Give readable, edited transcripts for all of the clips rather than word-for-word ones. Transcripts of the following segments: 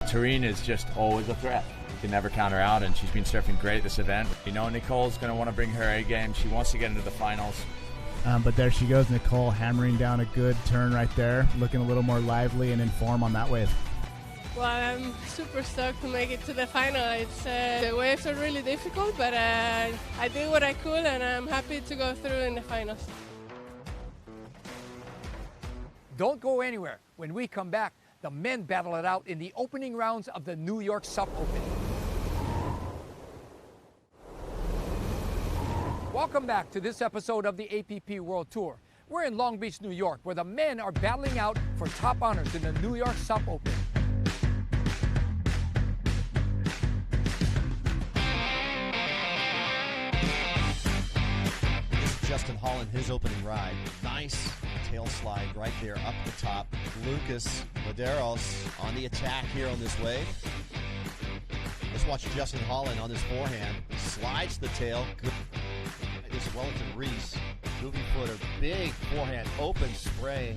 terrain is just always a threat. You can never count her out, and she's been surfing great at this event. You know, Nicole's going to want to bring her A game. She wants to get into the finals. But there she goes, Nicole, hammering down a good turn right there, looking a little more lively and in form on that wave. Well, I'm super stoked to make it to the final. The waves are really difficult, but I did what I could, and I'm happy to go through in the finals. Don't go anywhere. When we come back, the men battle it out in the opening rounds of the New York Sup Open. Welcome back to this episode of the APP World Tour. We're in Long Beach, New York, where the men are battling out for top honors in the New York Sup Open. Justin Holland, his opening ride. Nice tail slide right there up the top. Lucas Medeiros on the attack here on this wave. Let's watch Justin Holland on this forehand. Slides the tail. Good. This is Wellington Reese. Moving footer. Big forehand. Open spray.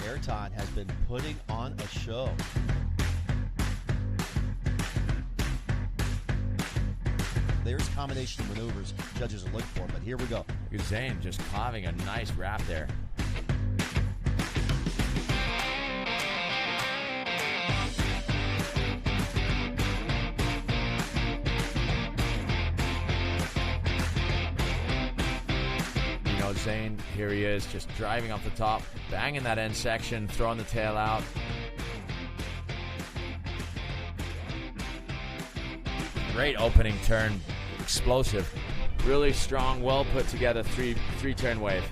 Ayrton has been putting on a show. There's a combination of maneuvers judges are looking for, but here we go. Zane just carving a nice wrap there. You know, Zane, here he is, just driving off the top, banging that end section, throwing the tail out. Great opening turn, explosive, really strong, well put together three turn wave.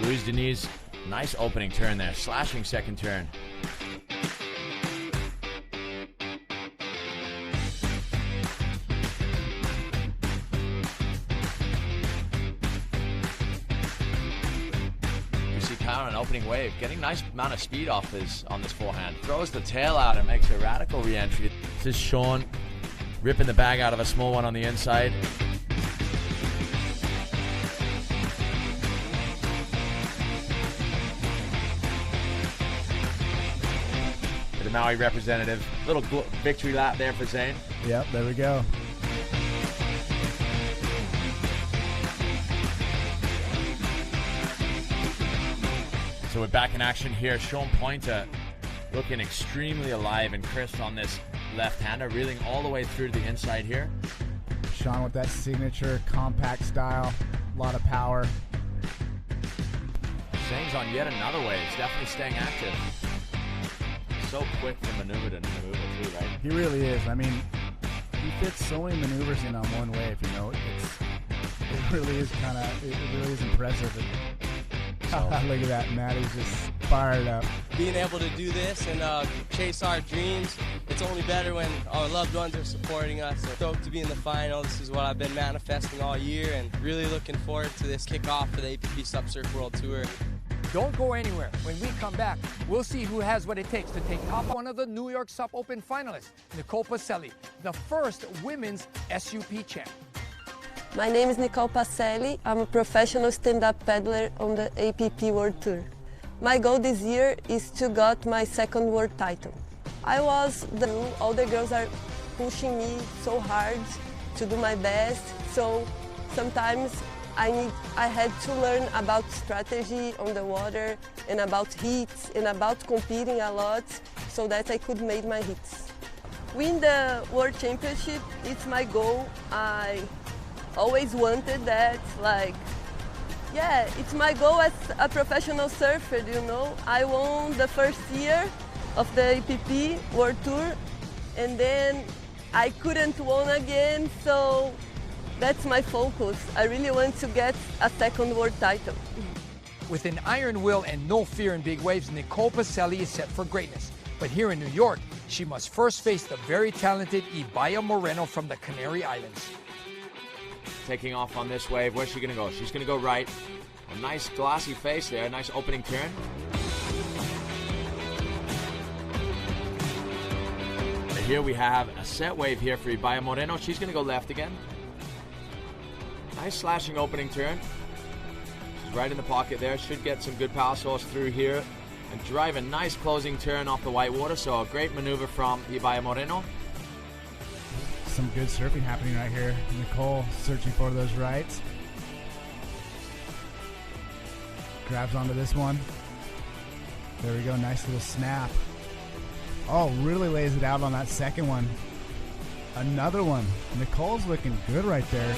Louise Denise, nice opening turn there, slashing second turn. On an opening wave, getting nice amount of speed off on this forehand. Throws the tail out and makes a radical re-entry. This is Sean ripping the bag out of a small one on the inside. The Maui representative. Little victory lap there for Zane. Yep, there we go. So we're back in action here. Sean Pointer looking extremely alive and crisp on this left-hander, reeling all the way through to the inside here. Sean with that signature compact style, a lot of power. Zane's on yet another wave. He's definitely staying active. So quick from maneuver to maneuver too, right? He really is. I mean, he fits so many maneuvers in on one wave, you know. It really is impressive. Look at that, Maddie's just fired up. Being able to do this and chase our dreams, it's only better when our loved ones are supporting us. So stoked to be in the final. This is what I've been manifesting all year, and really looking forward to this kickoff for the APP Subsurf World Tour. Don't go anywhere. When we come back, we'll see who has what it takes to take top one of the New York Sup Open finalists, Nicole Pacelli, the first women's SUP champ. My name is Nicole Pacelli. I'm a professional stand-up paddler on the APP World Tour. My goal this year is to get my second world title. All the girls are pushing me so hard to do my best, so sometimes I had to learn about strategy on the water and about hits and about competing a lot so that I could make my hits. Win the World Championship, it's my goal. I always wanted that, it's my goal as a professional surfer, you know. I won the first year of the APP World Tour, and then I couldn't win again, so that's my focus. I really want to get a second world title. With an iron will and no fear in big waves, Nicole Pacelli is set for greatness. But here in New York, she must first face the very talented Ibaya Moreno from the Canary Islands. Taking off on this wave. Where's she going to go? She's going to go right. A nice glossy face there. Nice opening turn. And here we have a set wave here for Ibaya Moreno. She's going to go left again. Nice slashing opening turn. She's right in the pocket there. Should get some good power source through here and drive a nice closing turn off the whitewater. So a great maneuver from Ibaya Moreno. Some good surfing happening right here. Nicole searching for those rights. Grabs onto this one. There we go, nice little snap. Oh, really lays it out on that second one. Another one. Nicole's looking good right there.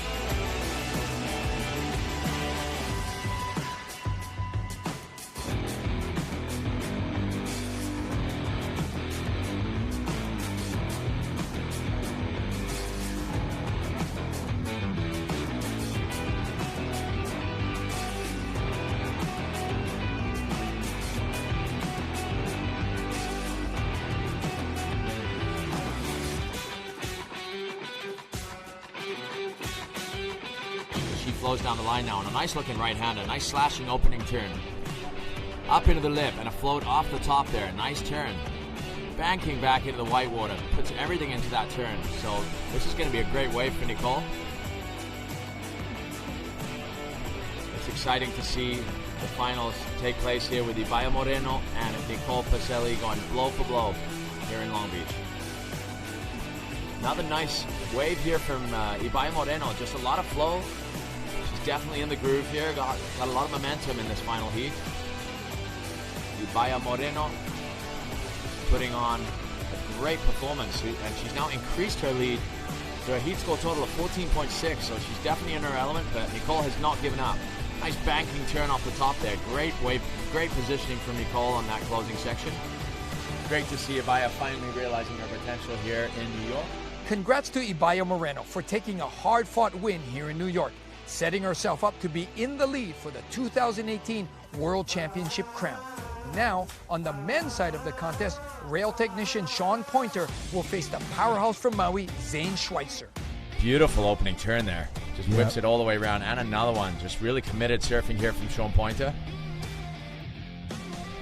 Flows down the line now, and a nice looking right hand, a nice slashing opening turn. Up into the lip, and a float off the top there. Nice turn. Banking back into the whitewater. Puts everything into that turn. So this is going to be a great wave for Nicole. It's exciting to see the finals take place here with Ibaya Moreno and Nicole Pacelli going blow for blow here in Long Beach. Another nice wave here from Ibaya Moreno. Just a lot of flow. Definitely in the groove here, got a lot of momentum in this final heat. Ibaya Moreno putting on a great performance, and she's now increased her lead to a heat score total of 14.6, so she's definitely in her element, but Nicole has not given up. Nice banking turn off the top there. Great wave, great positioning from Nicole on that closing section. Great to see Ibaya finally realizing her potential here in New York. Congrats to Ibaya Moreno for taking a hard-fought win here in New York, setting herself up to be in the lead for the 2018 World Championship crown. Now, on the men's side of the contest, rail technician Sean Pointer will face the powerhouse from Maui, Zane Schweitzer. Beautiful opening turn there. Just whips it all the way around, and another one. Just really committed surfing here from Sean Pointer.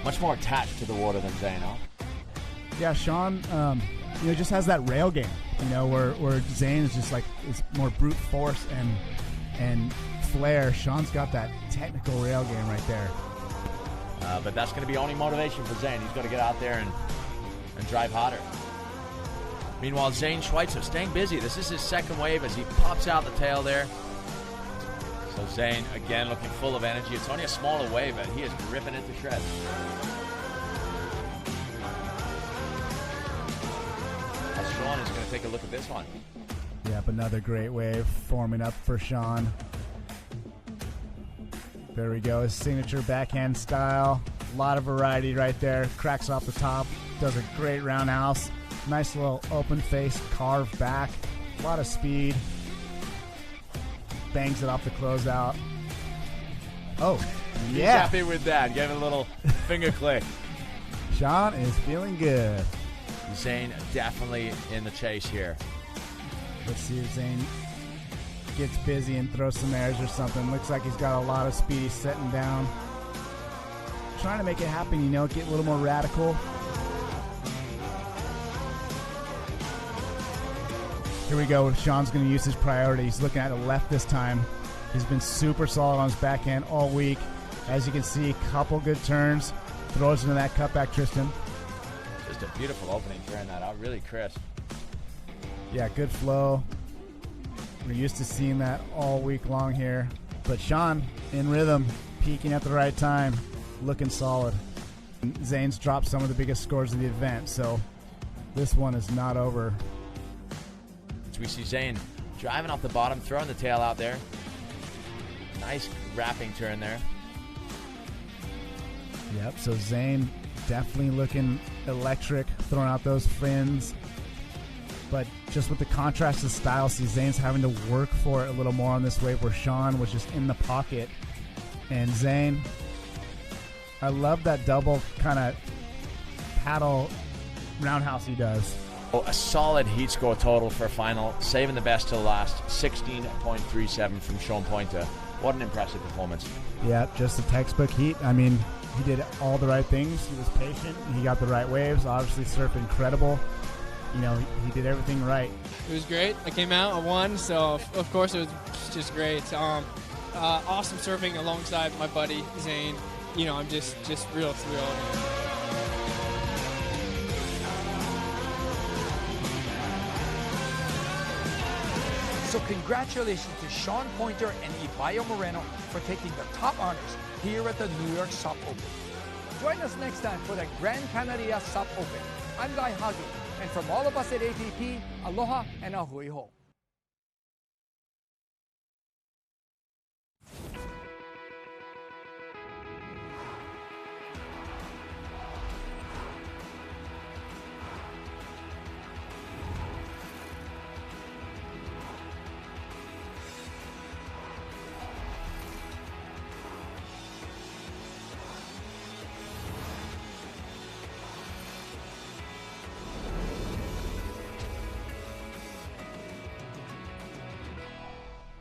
Much more attached to the water than Zane, huh? Yeah, Sean, just has that rail game. Where Zane is just like it's more brute force and flair. Sean's got that technical rail game right there. But that's going to be only motivation for Zane. He's got to get out there and drive harder. Meanwhile, Zane Schweitzer staying busy. This is his second wave as he pops out the tail there. So Zane, again, looking full of energy. It's only a smaller wave, but he is ripping it to shreds. Sean is going to take a look at this one. Yep, another great wave forming up for Sean. There we go, his signature backhand style. A lot of variety right there. Cracks off the top, does a great roundhouse. Nice little open face, carved back. A lot of speed. Bangs it off the closeout. Oh, yeah. He's happy with that. Gave it a little finger click. Sean is feeling good. Zane definitely in the chase here. Let's see if Zane gets busy and throws some airs or something. Looks like he's got a lot of speed. He's setting down. Trying to make it happen, get a little more radical. Here we go. Sean's going to use his priority. He's looking at the left this time. He's been super solid on his backhand all week. As you can see, a couple good turns. Throws into that cutback, Tristan. Just a beautiful opening turn that out. Really crisp. Yeah, good flow. We're used to seeing that all week long here. But Sean, in rhythm, peaking at the right time, looking solid. Zane's dropped some of the biggest scores of the event, so this one is not over. As we see Zane driving off the bottom, throwing the tail out there. Nice wrapping turn there. Yep, so Zane definitely looking electric, throwing out those fins. But just with the contrast of style, see Zane's having to work for it a little more on this wave where Sean was just in the pocket. And Zane, I love that double kind of paddle roundhouse he does. A solid heat score total for a final, saving the best till last, 16.37 from Sean Pointer. What an impressive performance. Yeah, just a textbook heat. I mean, he did all the right things. He was patient. He got the right waves. Obviously surfed incredible. He did everything right. It was great. I came out, I won, so of course it was just great. awesome surfing alongside my buddy Zane. You know, I'm just real thrilled. So congratulations to Sean Pointer and Ibayo Moreno for taking the top honors here at the New York SUP Open. Join us next time for the Gran Canaria SUP Open. I'm Guy Hagi, and from all of us at APP, aloha and a hui ho.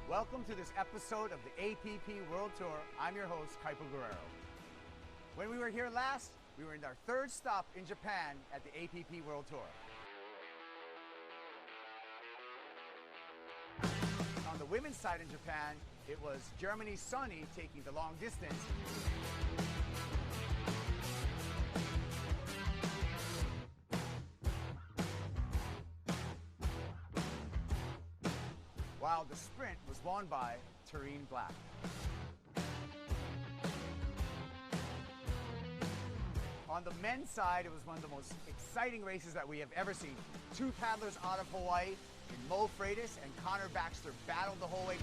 Welcome to this episode of the APP World Tour. I'm your host, Kaipo Guerrero. When we were here last, we were in our third stop in Japan at the APP World Tour. On the women's side in Japan, it was Germany's Sonny taking the long distance. While the sprint was won by Tareen Black. On the men's side, it was one of the most exciting races that we have ever seen. Two paddlers out of Hawaii, in Mo Freitas and Connor Baxter, battled the whole way.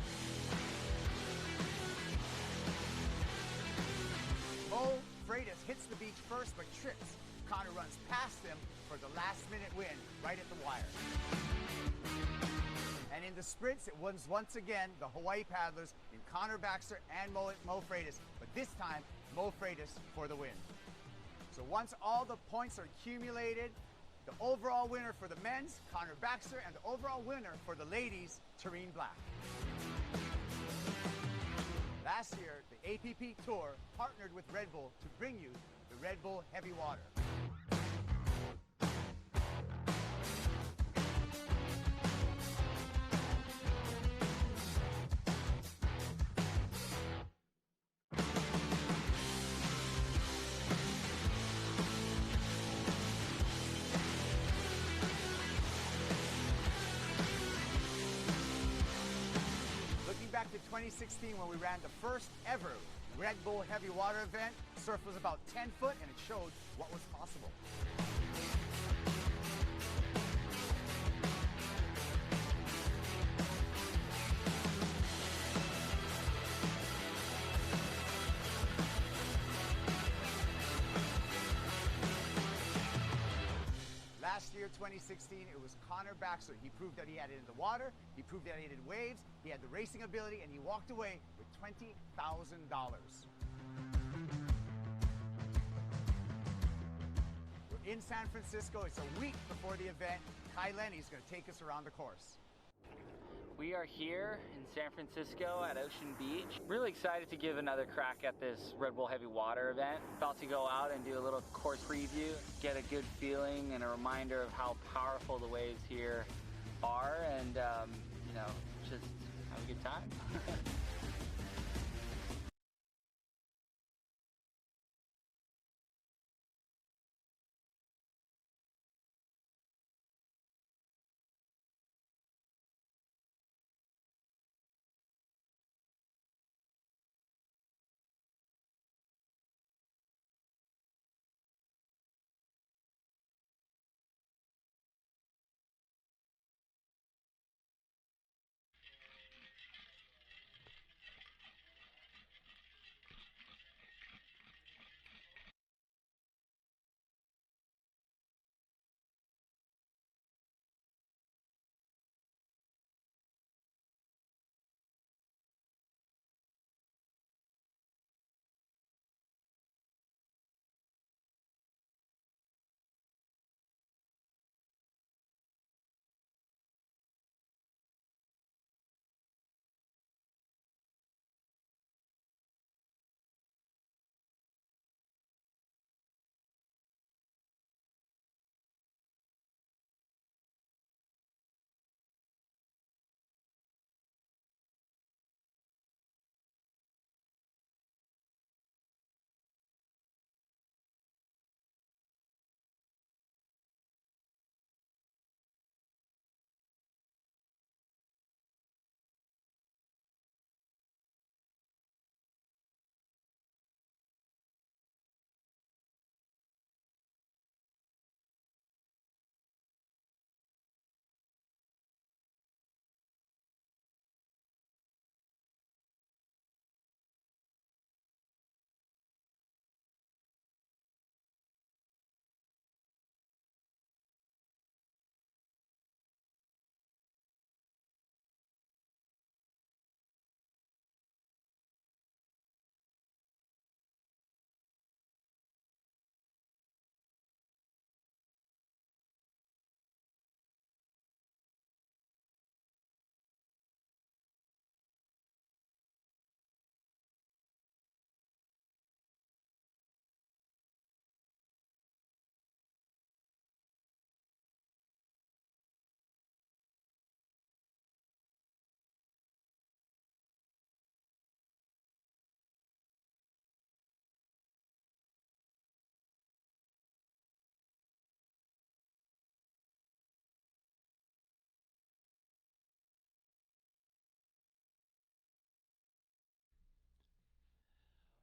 Mo Freitas hits the beach first but trips. Connor runs past him for the last-minute win right at the wire. And in the sprints, it was once again the Hawaii paddlers in Connor Baxter and Mo Freitas, but this time, Mo Freitas for the win. So once all the points are accumulated, the overall winner for the men's, Connor Baxter, and the overall winner for the ladies, Tareen Black. Last year, the APP Tour partnered with Red Bull to bring you the Red Bull Heavy Water. Back to 2016 when we ran the first ever Red Bull Heavy Water event. Surf was about 10 foot and it showed what was possible. Last year, 2016, it was Connor Baxter. He proved that he had it in the water, he proved that he had it in waves, he had the racing ability, and he walked away with $20,000. We're in San Francisco. It's a week before the event. Kai Lenny's going to take us around the course. We are here in San Francisco at Ocean Beach. Really excited to give another crack at this Red Bull Heavy Water event. About to go out and do a little course preview, get a good feeling and a reminder of how powerful the waves here are, and you know, just have a good time.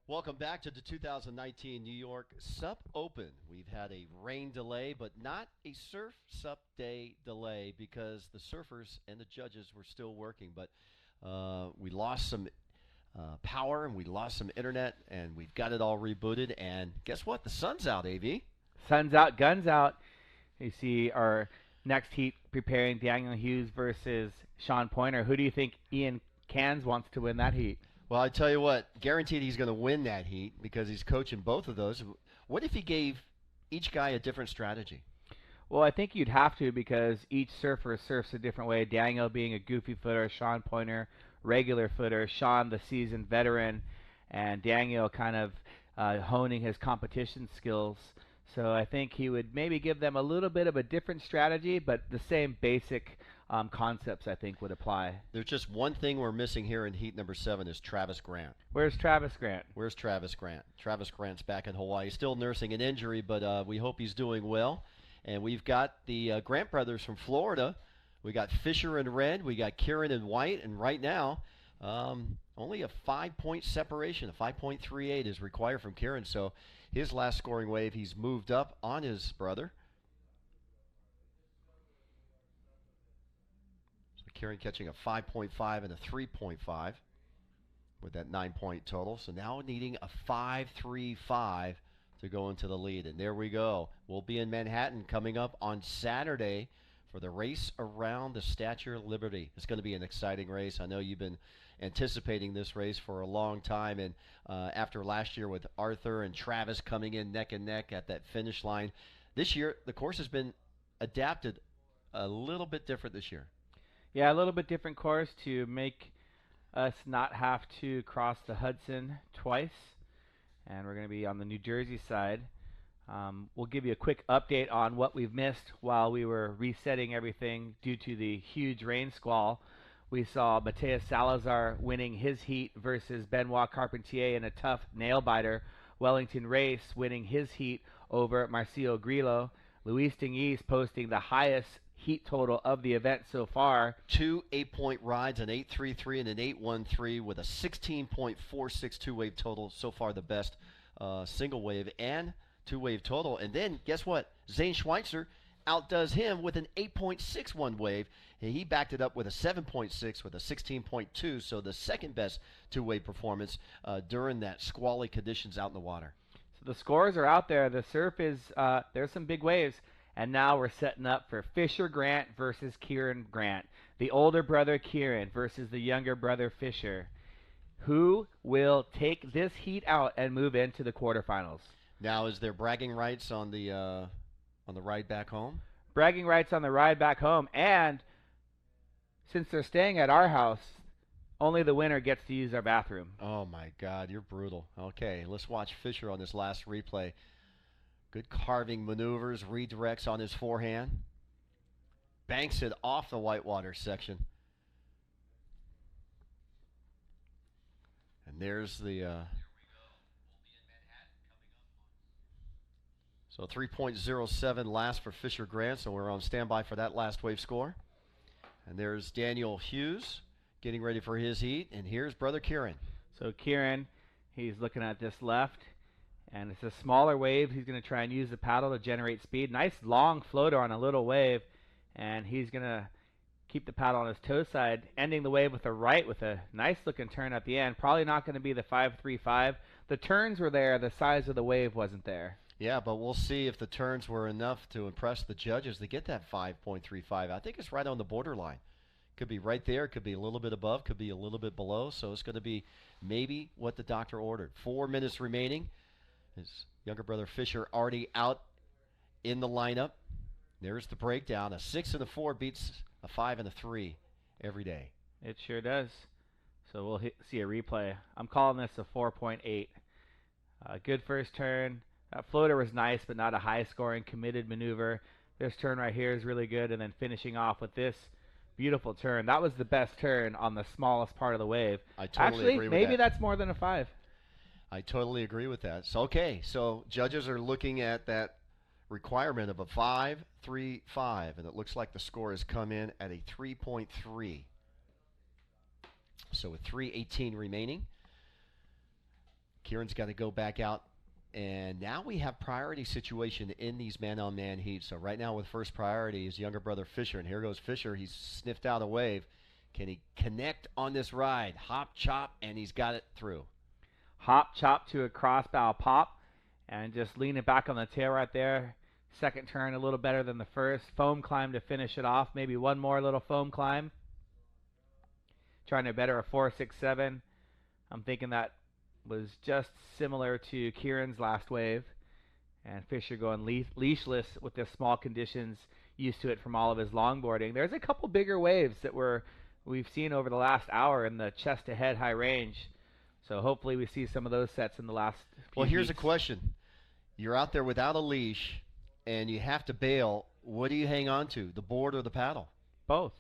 Welcome back to the 2019 New York Sup Open. We've had a rain delay, but not a Surf Sup Day delay because the surfers and the judges were still working. But we lost some power and we lost some internet, and we've got it all rebooted. And guess what? The sun's out, AV. Sun's out, guns out. You see our next heat preparing Daniel Hughes versus Sean Pointer. Who do you think Ian Cans wants to win that heat? Well, I tell you what, guaranteed he's going to win that heat because he's coaching both of those. What if he gave each guy a different strategy? Well, I think you'd have to because each surfer surfs a different way. Daniel being a goofy footer, Sean Pointer, regular footer, Sean the seasoned veteran, and Daniel kind of honing his competition skills. So I think he would maybe give them a little bit of a different strategy, but the same basic concepts I think would apply. There's just one thing we're missing here in heat number 7 is Travis Grant. Where's Travis Grant? Where's Travis Grant? Travis Grant's back in Hawaii, still nursing an injury, but we hope he's doing well. And we've got the Grant brothers from Florida. We got Fisher in red, we got Kieran in white, and right now only a 5-point separation. A 5.38 is required from Kieran, so his last scoring wave, he's moved up on his brother. Kieran catching a 5.5 and a 3.5 with that 9-point total. So now needing a 5.35 to go into the lead. And there we go. We'll be in Manhattan coming up on Saturday for the race around the Statue of Liberty. It's going to be an exciting race. I know you've been anticipating this race for a long time. And after last year with Arthur and Travis coming in neck and neck at that finish line, this year the course has been adapted a little bit different this year. Yeah, a little bit different course to make us not have to cross the Hudson twice. And we're going to be on the New Jersey side. We'll give you a quick update on what we've missed while we were resetting everything due to the huge rain squall. We saw Mateus Salazar winning his heat versus Benoit Carpentier in a tough nail-biter. Wellington Race winning his heat over Marcio Grillo. Luis Tinguis posting the highest heat total of the event so far. 2 8-point rides, an 8.33 and an 8.13 with a 16.46 two-wave total. So far the best single wave and two-wave total. And then guess what? Zane Schweitzer outdoes him with an 8.61 wave. And he backed it up with a 7.6 with a 16.2. So the second best two-wave performance during that squally conditions out in the water. So the scores are out there. The surf is, there's some big waves. And now we're setting up for Fisher Grant versus Kieran Grant. The older brother Kieran versus the younger brother Fisher. Who will take this heat out and move into the quarterfinals? Now, is there bragging rights on the ride back home? Bragging rights on the ride back home. And since they're staying at our house, only the winner gets to use our bathroom. Oh, my God. You're brutal. Okay, let's watch Fisher on this last replay. Good carving maneuvers, redirects on his forehand. Banks it off the whitewater section. And there's the... So 3.07 last for Fisher Grant, so we're on standby for that last wave score. And there's Daniel Hughes getting ready for his heat. And here's brother Kieran. So Kieran, he's looking at this left. And it's a smaller wave. He's going to try and use the paddle to generate speed. Nice long floater on a little wave. And he's going to keep the paddle on his toe side, ending the wave with a right with a nice looking turn at the end. Probably not going to be the 5.35. The turns were there. The size of the wave wasn't there. Yeah, but we'll see if the turns were enough to impress the judges to get that 5.35. I think it's right on the borderline. Could be right there. Could be a little bit above. Could be a little bit below. So it's going to be maybe what the doctor ordered. 4 minutes remaining. His younger brother Fisher already out in the lineup. There's the breakdown. A 6 and a 4 beats a 5 and a 3 every day. It sure does. So we'll see a replay. I'm calling this a 4.8. Good first turn. That floater was nice, but not a high-scoring committed maneuver. This turn right here is really good, and then finishing off with this beautiful turn. That was the best turn on the smallest part of the wave. I totally agree with that. Maybe that's more than a 5. I totally agree with that. So, okay, so judges are looking at that requirement of a 5.35, and it looks like the score has come in at a 3.3. So with 3:18 remaining, Kieran's got to go back out. And now we have priority situation in these man-on-man heats. So right now with first priority is younger brother Fisher. And here goes Fisher. He's sniffed out a wave. Can he connect on this ride? Hop, chop, and he's got it through. Hop, chop to a crossbow pop. And just lean it back on the tail right there. Second turn a little better than the first. Foam climb to finish it off. Maybe one more little foam climb. Trying to better a 4.67. I'm thinking that was just similar to Kieran's last wave. And Fisher going leashless with the small conditions, used to it from all of his longboarding. There's a couple bigger waves that we've seen over the last hour in the chest to head high range. So hopefully we see some of those sets in the last few Well, here's heats. a question. You're out there without a leash, and you have to bail. What do you hang on to, the board or the paddle? Both.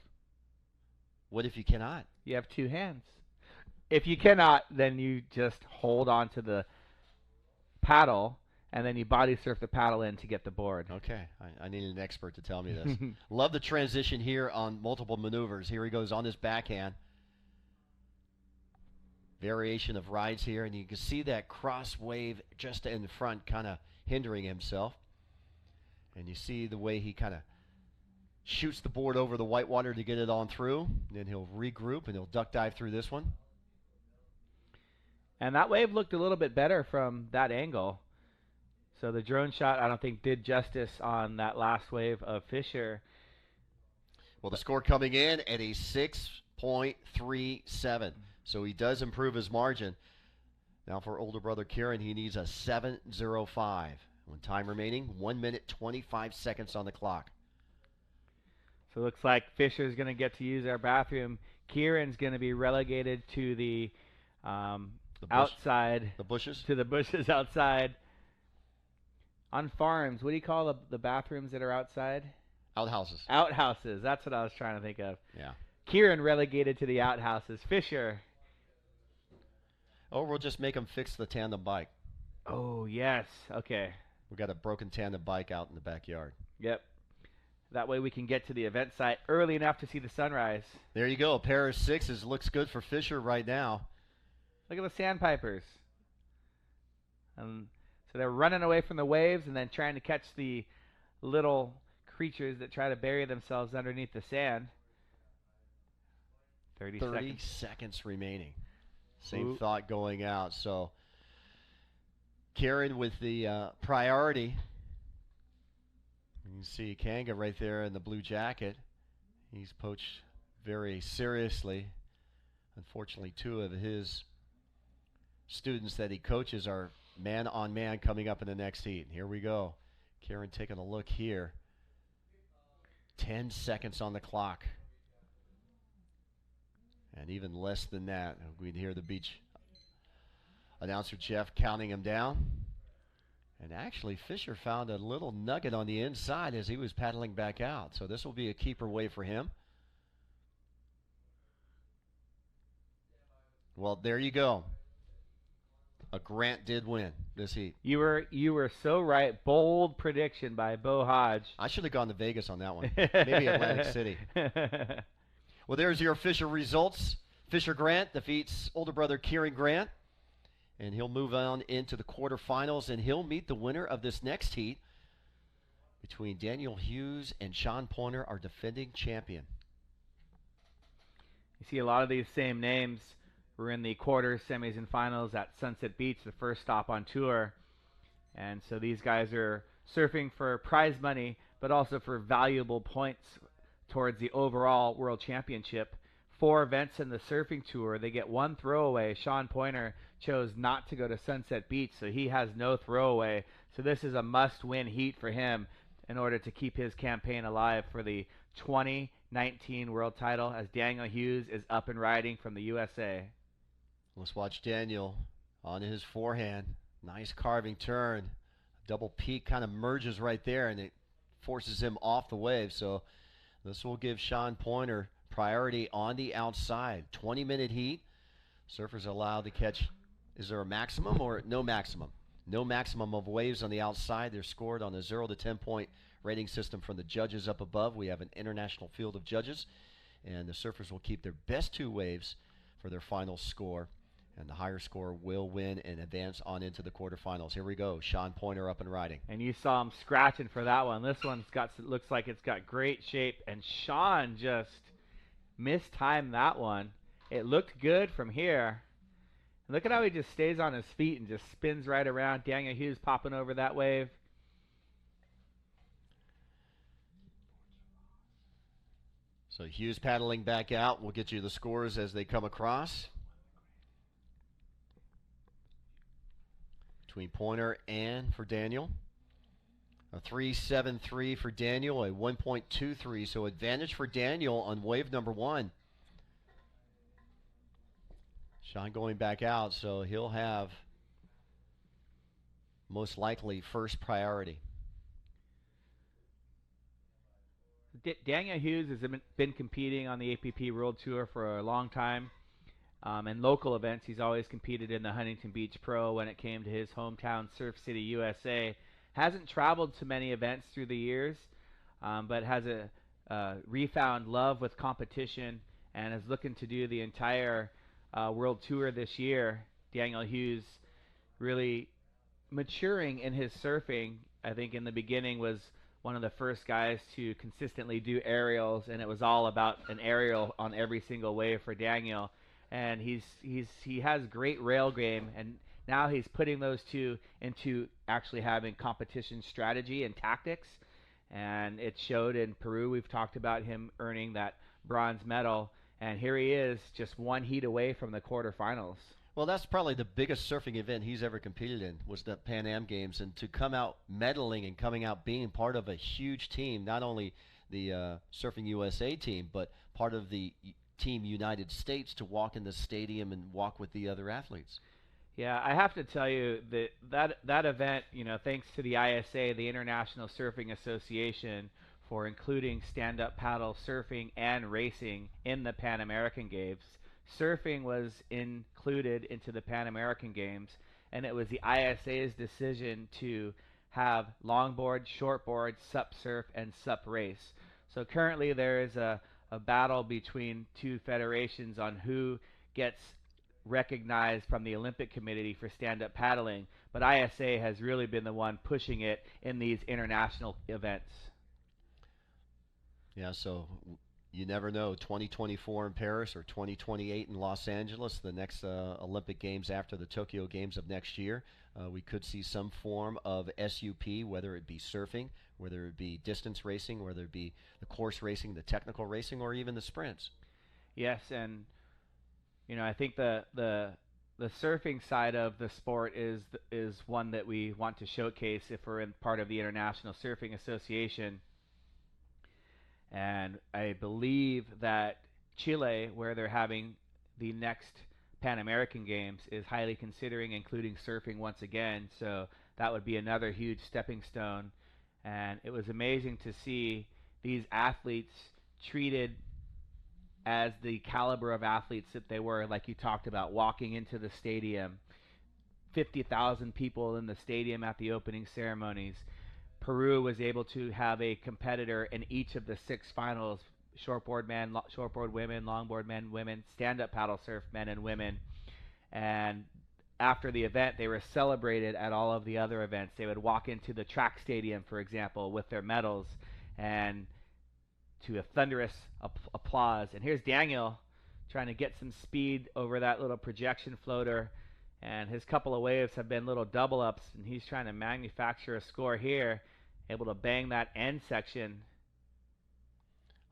What if you cannot? You have two hands. If you cannot, then you just hold on to the paddle, and then you body surf the paddle in to get the board. Okay, I need an expert to tell me this. Love the transition here on multiple maneuvers. Here he goes on his backhand. Variation of rides here, and you can see that cross wave just in front kind of hindering himself. And you see the way he kind of shoots the board over the whitewater to get it on through. Then he'll regroup, and he'll duck dive through this one. And that wave looked a little bit better from that angle. So the drone shot, I don't think, did justice on that last wave of Fisher. Well, the score coming in at a 6.37. So he does improve his margin. Now for older brother Kieran, he needs a 7.05. When time remaining, 1 minute, 25 seconds on the clock. So it looks like Fisher's going to get to use our bathroom. Kieran's going to be relegated to the outside. The bushes? To the bushes outside. On farms, what do you call the bathrooms that are outside? Outhouses. Outhouses. That's what I was trying to think of. Yeah. Kieran relegated to the outhouses. Fisher. Or we'll just make him fix the tandem bike. Oh, yes. Okay. We got a broken tandem bike out in the backyard. Yep. That way we can get to the event site early enough to see the sunrise. There you go. A pair of sixes. Looks good for Fisher right now. Look at the sandpipers. So they're running away from the waves and then trying to catch the little creatures that try to bury themselves underneath the sand. 30 seconds remaining. Same thought going out. So Kieran with the priority. You can see Kanga right there in the blue jacket. He's poached very seriously. Unfortunately, two of his students that he coaches are man-on-man coming up in the next heat. Here we go. Kieran taking a look here. 10 seconds on the clock. And even less than that. We'd hear the beach announcer Jeff counting him down. And actually, Fisher found a little nugget on the inside as he was paddling back out. So this will be a keeper wave for him. Well, there you go. A Grant did win this heat. You were so right. Bold prediction by Bo Hodge. I should have gone to Vegas on that one. Maybe Atlantic City. Well, there's your Fisher results. Fisher Grant defeats older brother Kieran Grant. And he'll move on into the quarterfinals, and he'll meet the winner of this next heat between Daniel Hughes and Sean Pointer, our defending champion. You see a lot of these same names. We're in the quarters, semis, and finals at Sunset Beach, the first stop on tour. And so these guys are surfing for prize money, but also for valuable points towards the overall World Championship. 4 events in the surfing tour. They get 1 throwaway. Sean Pointer chose not to go to Sunset Beach, so he has no throwaway. So this is a must-win heat for him in order to keep his campaign alive for the 2019 world title as Daniel Hughes is up and riding from the USA. Let's watch Daniel on his forehand. Nice carving turn. Double peak kind of merges right there, and it forces him off the wave. So this will give Sean Pointer priority on the outside. 20-minute heat. Surfers allowed to catch. Is there a maximum or no maximum? No maximum of waves on the outside. They're scored on a 0 to 10 point rating system from the judges up above. We have an international field of judges, and the surfers will keep their best 2 waves for their final score. And the higher score will win and advance on into the quarterfinals. Here we go. Sean Pointer up and riding. And you saw him scratching for that one. This one's got, looks like it's got great shape. And Sean just mistimed that one. It looked good from here. Look at how he just stays on his feet and just spins right around. Daniel Hughes popping over that wave. So Hughes paddling back out. We'll get you the scores as they come across. Between Pointer and for Daniel. A 3.73 for Daniel, a 1.23. So advantage for Daniel on wave number 1. Sean going back out, so he'll have most likely first priority. Daniel Hughes has been competing on the APP World Tour for a long time. In local events, he's always competed in the Huntington Beach Pro when it came to his hometown, Surf City, USA. Hasn't traveled to many events through the years, but has a refound love with competition and is looking to do the entire World Tour this year. Daniel Hughes really maturing in his surfing. I think in the beginning was one of the first guys to consistently do aerials, and it was all about an aerial on every single wave for Daniel. And he has great rail game, and now he's putting those two into actually having competition strategy and tactics. And it showed in Peru. We've talked about him earning that bronze medal, and here he is, just one heat away from the quarterfinals. Well, that's probably the biggest surfing event he's ever competed in, was the Pan Am Games. And to come out medaling and coming out being part of a huge team, not only the Surfing USA team, but part of the Team United States, to walk in the stadium and walk with the other athletes. Yeah, I have to tell you that event, thanks to the ISA, the International Surfing Association, for including stand-up paddle surfing and racing in the Pan American Games. Surfing was included into the Pan American Games, and it was the ISA's decision to have longboard, shortboard, sup surf, and sup race. So currently there is a battle between two federations on who gets recognized from the Olympic Committee for stand-up paddling, but ISA has really been the one pushing it in these international events. Yeah, so you never know. 2024 in Paris or 2028 in Los Angeles, the next Olympic Games after the Tokyo Games of next year. We could see some form of SUP, whether it be surfing, whether it be distance racing, whether it be the course racing, the technical racing, or even the sprints. Yes, and I think the surfing side of the sport is one that we want to showcase if we're in part of the International Surfing Association. And I believe that Chile, where they're having the next Pan American Games, is highly considering including surfing once again. So that would be another huge stepping stone. And it was amazing to see these athletes treated as the caliber of athletes that they were, like you talked about, walking into the stadium. 50,000 people in the stadium at the opening ceremonies. Peru was able to have a competitor in each of the 6 finals: shortboard men, shortboard women, longboard men, women, stand-up paddle surf men and women. And after the event, they were celebrated at all of the other events. They would walk into the track stadium, for example, with their medals, and to a thunderous applause. And here's Daniel trying to get some speed over that little projection floater, and his couple of waves have been little double ups, and he's trying to manufacture a score here, able to bang that end section.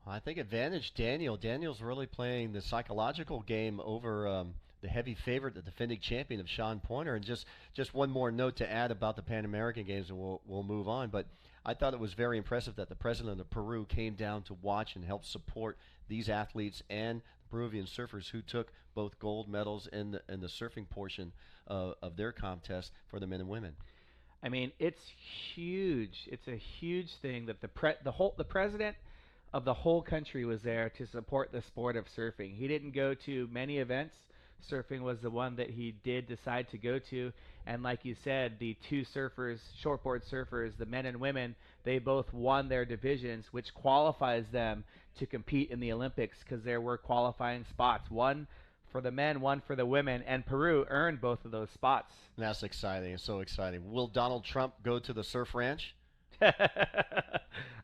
I think advantage Daniel. Daniel's really playing the psychological game over the heavy favorite, the defending champion of Sean Pointer. And just one more note to add about the Pan American Games, and we'll move on. But I thought it was very impressive that the president of Peru came down to watch and help support these athletes and Peruvian surfers who took both gold medals in the surfing portion of their contest for the men and women. I mean, it's huge. It's a huge thing that the president of the whole country was there to support the sport of surfing. He didn't go to many events. Surfing was the one that he did decide to go to. And like you said, the 2 surfers, shortboard surfers, the men and women, they both won their divisions, which qualifies them to compete in the Olympics, because there were qualifying spots. One for the men, one for the women, and Peru earned both of those spots. That's exciting. It's so exciting. Will Donald Trump go to the surf ranch?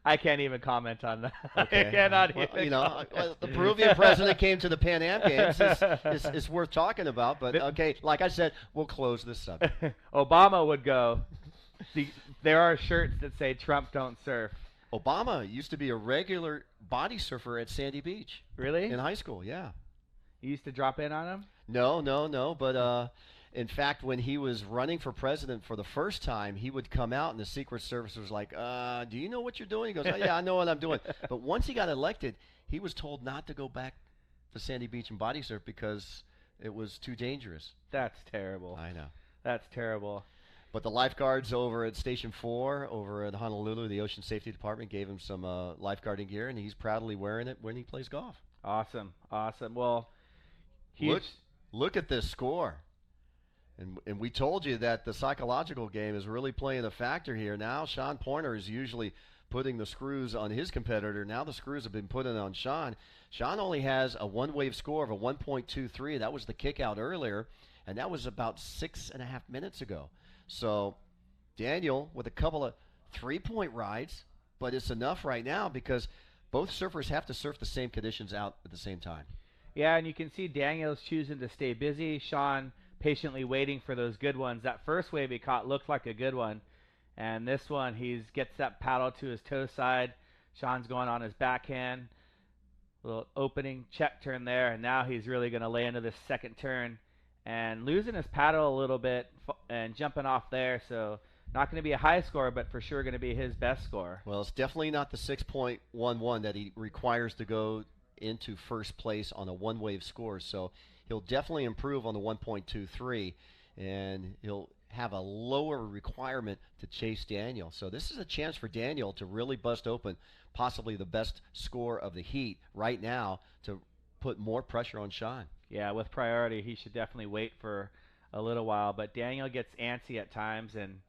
I can't even comment on that. Okay. I cannot Well, even comment. the Peruvian president came to the Pan Am Games. It's worth talking about. But, okay, like I said, we'll close this subject. Obama would go. There are shirts that say Trump don't surf. Obama used to be a regular body surfer at Sandy Beach. Really? In high school, yeah. You used to drop in on him? No. But in fact, when he was running for president for the first time, he would come out and the Secret Service was like, do you know what you're doing? He goes, oh, yeah, I know what I'm doing. But once he got elected, he was told not to go back to Sandy Beach and body surf because it was too dangerous. That's terrible. I know. That's terrible. But the lifeguards over at Station 4 over at Honolulu, the Ocean Safety Department, gave him some lifeguarding gear, and he's proudly wearing it when he plays golf. Awesome. Well, look at this score. And we told you that the psychological game is really playing a factor here. Now Sean Pointer is usually putting the screws on his competitor. Now the screws have been put in on Sean. Sean only has a one-wave score of a 1.23. That was the kick out earlier, and that was about 6.5 minutes ago. So Daniel with a couple of 3-point rides, but it's enough right now because both surfers have to surf the same conditions out at the same time. Yeah, and you can see Daniel's choosing to stay busy. Sean patiently waiting for those good ones. That first wave he caught looked like a good one. And this one, he gets that paddle to his toe side. Sean's going on his backhand. Little opening check turn there. And now he's really going to lay into this second turn. And losing his paddle a little bit and jumping off there. So not going to be a high score, but for sure going to be his best score. Well, it's definitely not the 6.11 that he requires to go into first place on a one-wave score. So he'll definitely improve on the 1.23, and he'll have a lower requirement to chase Daniel. So this is a chance for Daniel to really bust open possibly the best score of the heat right now to put more pressure on Sean. Yeah, with priority, he should definitely wait for a little while. But Daniel gets antsy at times, and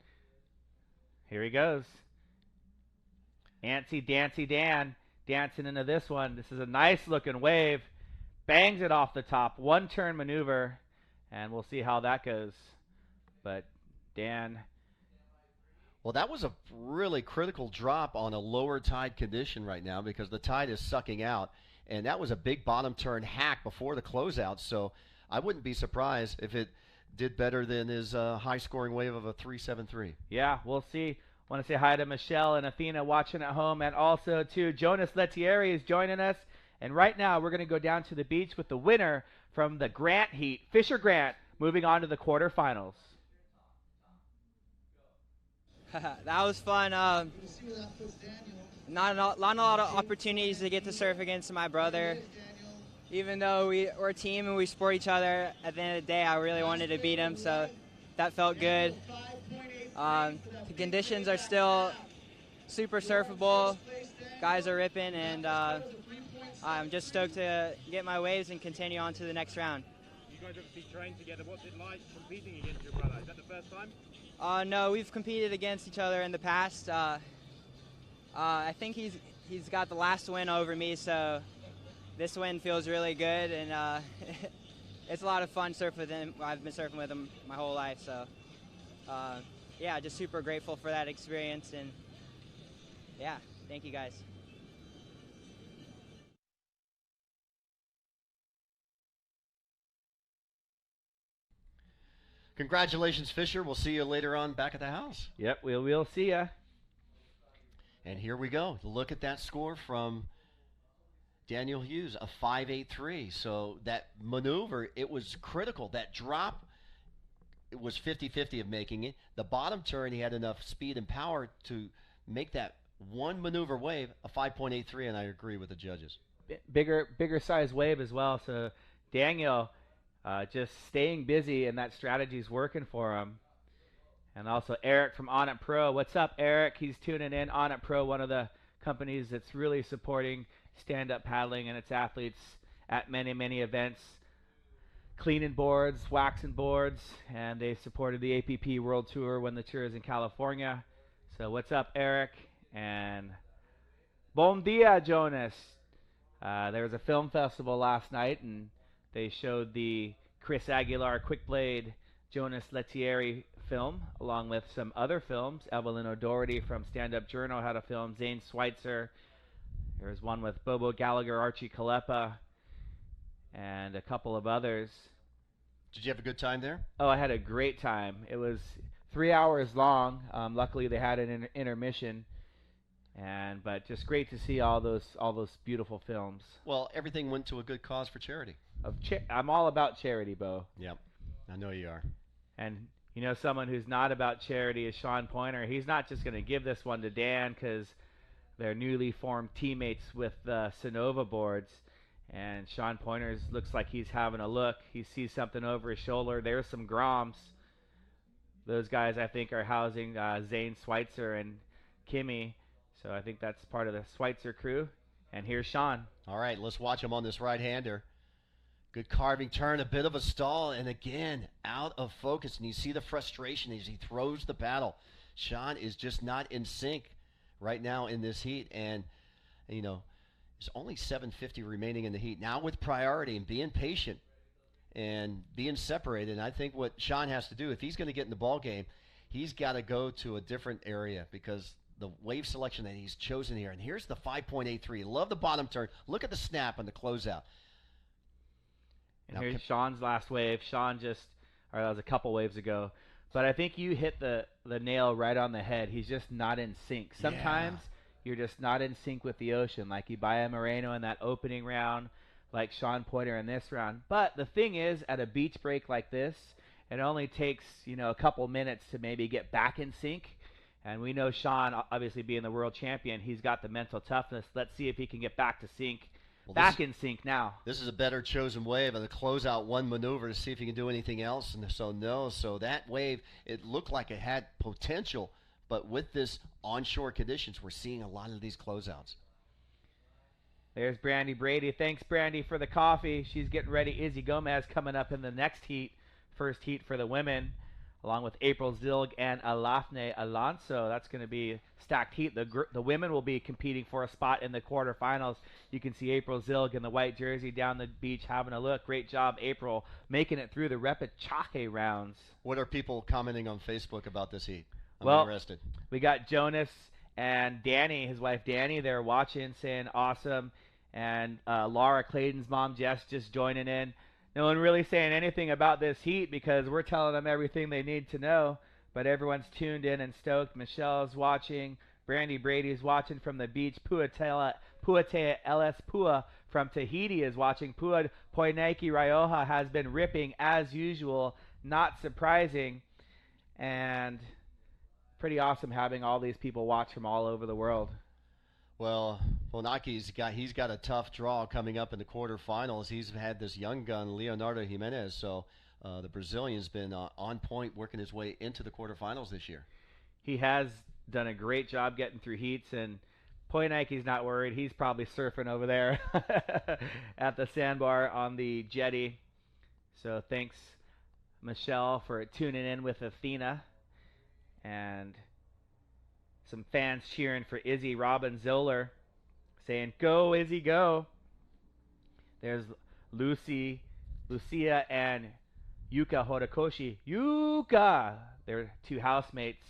here he goes. Antsy, Dancy Dan dancing into this one. This is a nice-looking wave. Bangs it off the top. One-turn maneuver, and we'll see how that goes. But Dan... Well, that was a really critical drop on a lower tide condition right now because the tide is sucking out. And that was a big bottom turn hack before the closeout. So I wouldn't be surprised if it did better than his high-scoring wave of a 3.73. Yeah, we'll see. Want to say hi to Michelle and Athena watching at home, and also to Jonas Lettieri is joining us. And right now we're going to go down to the beach with the winner from the Grant Heat, Fisher Grant, moving on to the quarterfinals. That was fun. Not a lot of opportunities to get to surf against my brother. Even though we're a team and we support each other, at the end of the day, I really wanted to beat him, so that felt good. The conditions are still super surfable. Guys are ripping, and I'm just stoked to get my waves and continue on to the next round. You guys obviously trained together. What's it like competing against your brother? Is that the first time? No, we've competed against each other in the past. I think he's got the last win over me, so this win feels really good, and it's a lot of fun surfing with him. I've been surfing with him my whole life, so yeah, just super grateful for that experience, and yeah, thank you guys. Congratulations, Fisher. We'll see you later on back at the house. Yep, we'll see ya. And here we go. Look at that score from Daniel Hughes, a 5.83. So that maneuver, it was critical. That drop, it was 50-50 of making it. The bottom turn, he had enough speed and power to make that one maneuver wave a 5.83, and I agree with the judges. Bigger size wave as well. So Daniel just staying busy, and that strategy's working for him. And also Eric from On It Pro. What's up, Eric? He's tuning in. On It Pro, one of the companies that's really supporting stand-up paddling and its athletes at many events. Cleaning boards, waxing boards, and they supported the APP World Tour when the tour is in California. So what's up, Eric? And bon dia, Jonas. There was a film festival last night, and they showed the Chris Aguilar Quick Blade Jonas Lettieri film, along with some other films. Evelyn O'Doherty from Stand Up Journal had a film. Zane Schweitzer. There was one with Bobo Gallagher, Archie Kalepa, and a couple of others. Did you have a good time there? Oh, I had a great time. It was 3 hours long. Luckily, they had an intermission, but just great to see all those beautiful films. Well, everything went to a good cause for charity. I'm all about charity, Bo. Yep, I know you are. And you know, someone who's not about charity is Sean Pointer. He's not just going to give this one to Dan because they're newly formed teammates with the Sonova boards. And Sean Pointer looks like he's having a look. He sees something over his shoulder. There's some Groms. Those guys, I think, are housing Zane Schweitzer and Kimmy. So I think that's part of the Schweitzer crew. And here's Sean. All right, let's watch him on this right-hander. Good carving turn, a bit of a stall, and again, out of focus. And you see the frustration as he throws the paddle. Sean is just not in sync right now in this heat. And, you know, there's only 750 remaining in the heat. Now with priority and being patient and being separated, and I think what Sean has to do, if he's going to get in the ball game, he's got to go to a different area because the wave selection that he's chosen here. And here's the 5.83. Love the bottom turn. Look at the snap on the closeout. And here's Sean's last wave. Sean that was a couple waves ago. But I think you hit the nail right on the head. He's just not in sync. Sometimes you're just not in sync with the ocean, like Ibaya Moreno in that opening round, like Sean Pointer in this round. But the thing is, at a beach break like this, it only takes, you know, a couple minutes to maybe get back in sync. And we know Sean, obviously being the world champion, he's got the mental toughness. Let's see if he can get back to sync. Back in sync now. This is a better chosen wave, and the closeout one maneuver to see if he can do anything else. And so no. So that wave, it looked like it had potential, but with this onshore conditions, we're seeing a lot of these closeouts. There's Brandy Brady. Thanks, Brandy, for the coffee. She's getting ready. Izzy Gomez coming up in the next heat, first heat for the women, along with April Zilg and Alafne Alonso. That's going to be a stacked heat. The women will be competing for a spot in the quarterfinals. You can see April Zilg in the white jersey down the beach having a look. Great job, April, making it through the repechaje rounds. What are people commenting on Facebook about this heat? I'm interested. We got Jonas and Danny, his wife Danny, they're watching, saying awesome. And Laura Clayton's mom, Jess, just joining in. No one really saying anything about this heat because we're telling them everything they need to know. But everyone's tuned in and stoked. Michelle's watching. Brandy Brady's watching from the beach. Puate LS Pua from Tahiti is watching. Pua Poinaki Rioja has been ripping as usual. Not surprising. And pretty awesome having all these people watch from all over the world. Well, Ponaki's got a tough draw coming up in the quarterfinals. He's had this young gun, Leonardo Jimenez, so the Brazilian's been on point, working his way into the quarterfinals this year. He has done a great job getting through heats, and Poinaki's not worried. He's probably surfing over there at the sandbar on the jetty. So thanks, Michelle, for tuning in with Athena. And some fans cheering for Izzy Robin Zoller, saying, "Go, Izzy, go." There's Lucia and Yuka Horikoshi. Yuka! They're two housemates,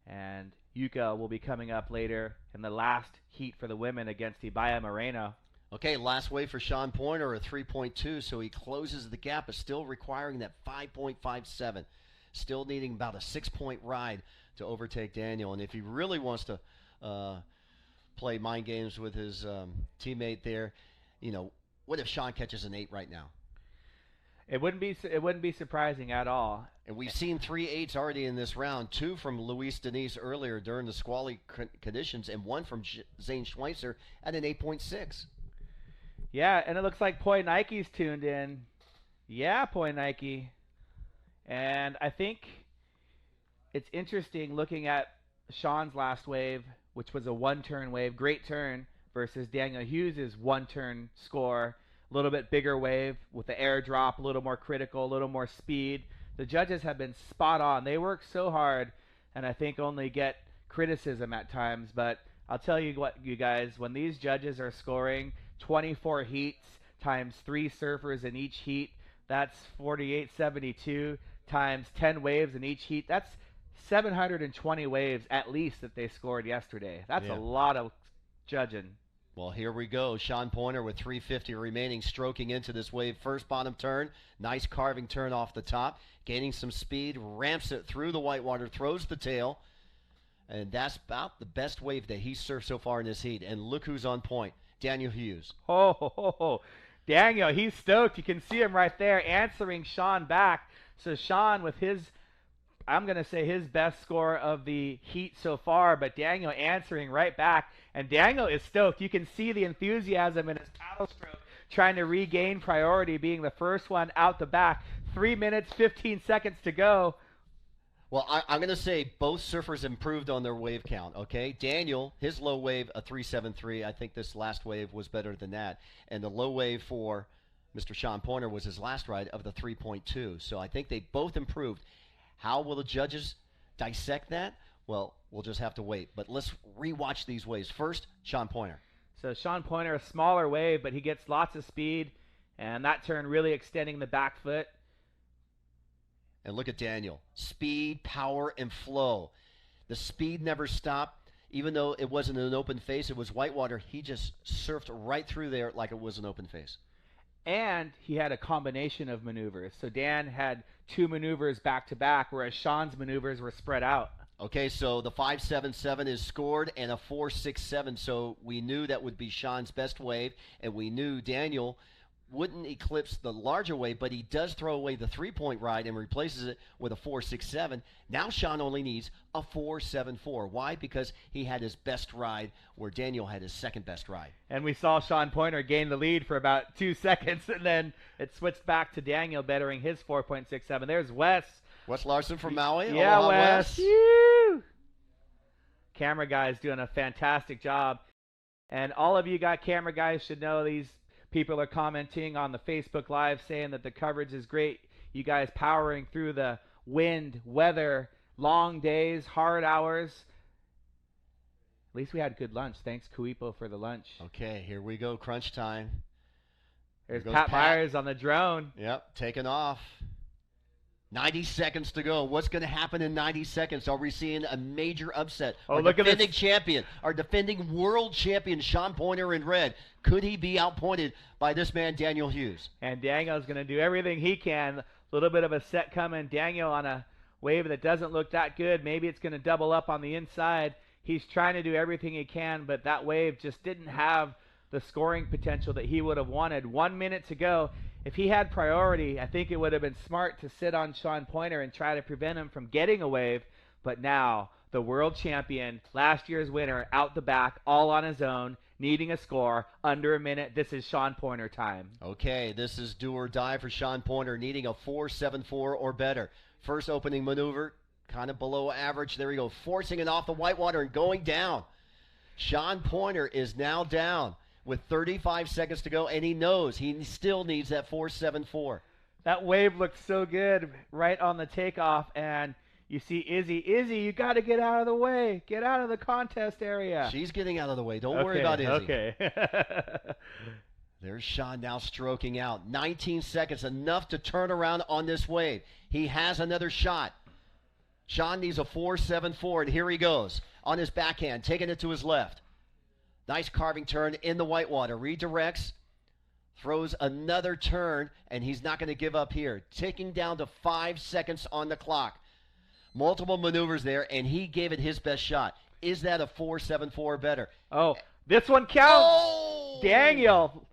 and Yuka will be coming up later in the last heat for the women against Ibaya Moreno. Okay, last wave for Sean Pointer, a 3.2, so he closes the gap, but still requiring that 5.57. Still needing about a 6-point ride to overtake Daniel. And if he really wants to play mind games with his teammate there, you know, what if Sean catches an 8 right now? It wouldn't be surprising at all. And we've seen 3 8s already in this round, 2 from Luis Denise earlier during the squally conditions, and 1 from Zane Schweitzer at an 8.6. Yeah, and it looks like Poinaiki's tuned in. Yeah, Poinaiki. And I think it's interesting looking at Sean's last wave, which was a one-turn wave, great turn, versus Daniel Hughes' one-turn score, a little bit bigger wave with the air drop, a little more critical, a little more speed. The judges have been spot on. They work so hard, and I think only get criticism at times. But I'll tell you what, you guys, when these judges are scoring 24 heats, times 3 surfers in each heat. That's 48.72 times 10 waves in each heat. That's 720 waves at least that they scored yesterday. That's a lot of judging. Well, here we go. Sean Pointer with 350 remaining, stroking into this wave. First bottom turn, nice carving turn off the top, gaining some speed, ramps it through the whitewater, throws the tail, and that's about the best wave that he's surfed so far in this heat. And look who's on point, Daniel Hughes. Daniel, he's stoked. You can see him right there answering Sean back. So Sean with his, I'm going to say his best score of the heat so far, but Daniel answering right back. And Daniel is stoked. You can see the enthusiasm in his paddle stroke, trying to regain priority, being the first one out the back. 3 minutes, 15 seconds to go. Well, I'm going to say both surfers improved on their wave count, okay? Daniel, his low wave, a 3.73. I think this last wave was better than that. And the low wave for Mr. Sean Pointer was his last ride of the 3.2. So I think they both improved. How will the judges dissect that? Well, we'll just have to wait. But let's rewatch these waves. First, Sean Pointer. So Sean Pointer, a smaller wave, but he gets lots of speed. And that turn really extending the back foot. And look at Daniel. Speed, power, and flow. The speed never stopped. Even though it wasn't an open face, it was whitewater. He just surfed right through there like it was an open face. And he had a combination of maneuvers. So Dan had 2 maneuvers back-to-back, whereas Sean's maneuvers were spread out. Okay, so the 5.77 is scored and a 4.67. So we knew that would be Sean's best wave, and we knew Daniel wouldn't eclipse the larger wave, but he does throw away the 3-point ride and replaces it with a 4.67. Now Sean only needs a 4.74. Why? Because he had his best ride where Daniel had his second best ride. And we saw Sean Pointer gain the lead for about 2 seconds, and then it switched back to Daniel bettering his 4.67. There's Wes. Wes Larson from Maui. Yeah, Aloha, Wes. Wes. Camera guys doing a fantastic job. And all of you camera guys should know these people are commenting on the Facebook Live saying that the coverage is great. You guys powering through the wind, weather, long days, hard hours. At least we had good lunch. Thanks, Kuipo, for the lunch. Okay, here we go. Crunch time. There's Pat Myers on the drone. Yep, taking off. 90 seconds to go. What's going to happen in 90 seconds? Are we seeing a major upset? Oh, look at this. Defending champion, our defending world champion, Sean Pointer in red. Could he be outpointed by this man, Daniel Hughes? And Daniel's going to do everything he can. A little bit of a set coming. Daniel on a wave that doesn't look that good. Maybe it's going to double up on the inside. He's trying to do everything he can, but that wave just didn't have the scoring potential that he would have wanted. 1 minute to go. If he had priority, I think it would have been smart to sit on Sean Pointer and try to prevent him from getting a wave. But now, the world champion, last year's winner, out the back, all on his own, needing a score, under a minute. This is Sean Pointer time. Okay, this is do or die for Sean Pointer, needing a 4.74 or better. First opening maneuver, kind of below average. There we go, forcing it off the whitewater and going down. Sean Pointer is now down with 35 seconds to go, and he knows he still needs that 4.74. That wave looked so good right on the takeoff, and you see Izzy. Izzy, you got to get out of the way. Get out of the contest area. She's getting out of the way. Don't worry about Izzy. Okay. There's Sean now stroking out. 19 seconds, enough to turn around on this wave. He has another shot. Sean needs a 4.74, and here he goes on his backhand, taking it to his left. Nice carving turn in the whitewater. Redirects, throws another turn, and he's not going to give up here. Ticking down to 5 seconds on the clock. Multiple maneuvers there, and he gave it his best shot. Is that a 4.74 or better? Oh, this one counts. Oh! Daniel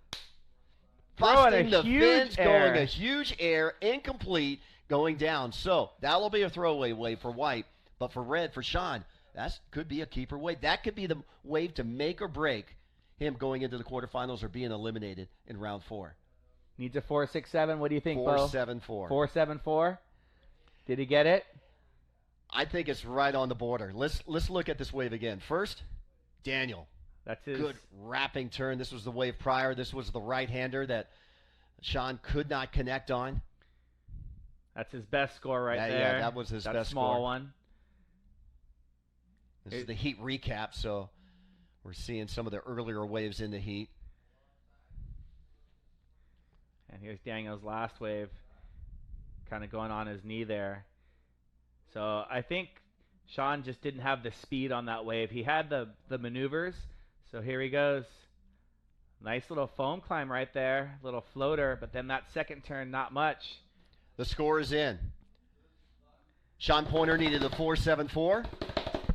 Busting the fins, air. going a huge air, incomplete, going down. So that'll be a throwaway wave for white, but for red, for Sean, that could be a keeper wave. That could be the wave to make or break him going into the quarterfinals or being eliminated in round 4. Needs a 4.67. What do you think, 4.74. Bo? 4.74. Did he get it? I think it's right on the border. Let's look at this wave again. First, Daniel. That's his good wrapping turn. This was the wave prior. This was the right-hander that Sean could not connect on. That's his best score right there. Yeah, that was his best small score. One. This is the heat recap, so we're seeing some of the earlier waves in the heat. And here's Daniel's last wave, kind of going on his knee there. So I think Sean just didn't have the speed on that wave. He had the maneuvers. So here he goes. Nice little foam climb right there, little floater, but then that second turn, not much. The score is in. Sean Pointer needed a 4.74.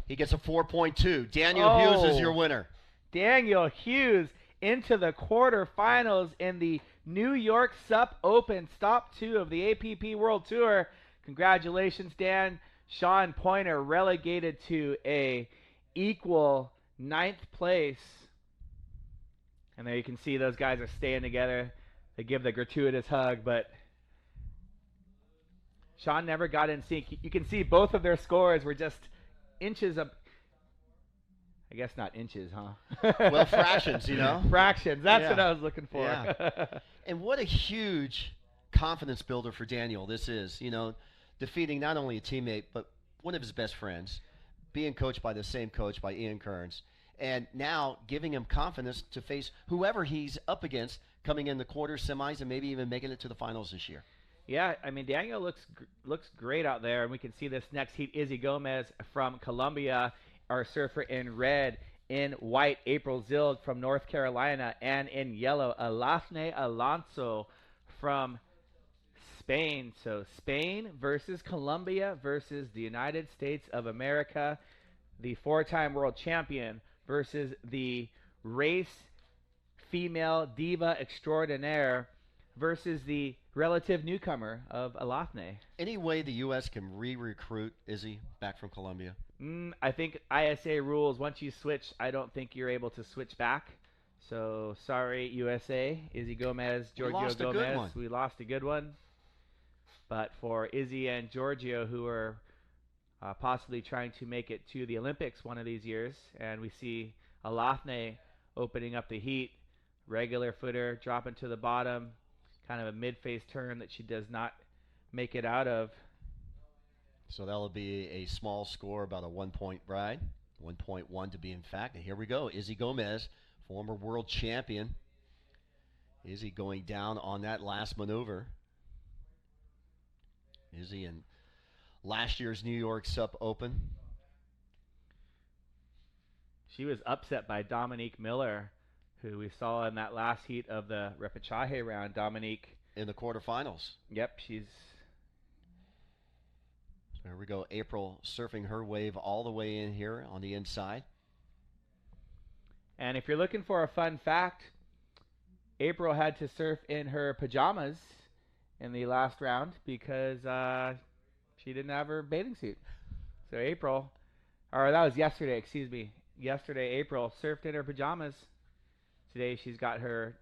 He gets a 4.2. Daniel Hughes is your winner. Daniel Hughes into the quarterfinals in the New York Sup Open, stop 2 of the APP World Tour. Congratulations, Dan. Sean Pointer relegated to a equal 9th place. And there you can see those guys are staying together. They give the gratuitous hug, but Sean never got in sync. You can see both of their scores were just inches up. I guess not inches, huh? Well, fractions, you know. Fractions. That's what I was looking for. Yeah. And what a huge confidence builder for Daniel this is, you know, defeating not only a teammate, but one of his best friends, being coached by the same coach, by Ian Kearns, and now giving him confidence to face whoever he's up against coming in the quarters, semis, and maybe even making it to the finals this year. Yeah, I mean, Daniel looks great out there, and we can see this next heat. Izzy Gomez from Colombia, our surfer in red. In white, April Zild from North Carolina, and in yellow, Alafne Alonso from Spain. So Spain versus Colombia versus the United States of America, the 4-time world champion versus the race female diva extraordinaire versus the relative newcomer of Alafne. Any way the U.S. can re-recruit Izzy back from Colombia? I think ISA rules, once you switch, I don't think you're able to switch back. So, sorry, USA. Izzy Gomez, Giorgio Gomez. We lost a good one. But for Izzy and Giorgio, who are possibly trying to make it to the Olympics one of these years, and we see Alafne opening up the heat, regular footer, dropping to the bottom, kind of a mid-phase turn that she does not make it out of. So that'll be a small score, about a 1-point ride, 1.1 to be in fact. And here we go, Izzy Gomez, former world champion. Izzy going down on that last maneuver. Izzy in last year's New York Sup Open. She was upset by Dominique Miller, who we saw in that last heat of the repechaje round. Dominique in the quarterfinals. Yep, she's... There we go. April surfing her wave all the way in here on the inside. And if you're looking for a fun fact, April had to surf in her pajamas in the last round because she didn't have her bathing suit. So April, or that was yesterday, excuse me. Yesterday, April surfed in her pajamas. Today, she's got her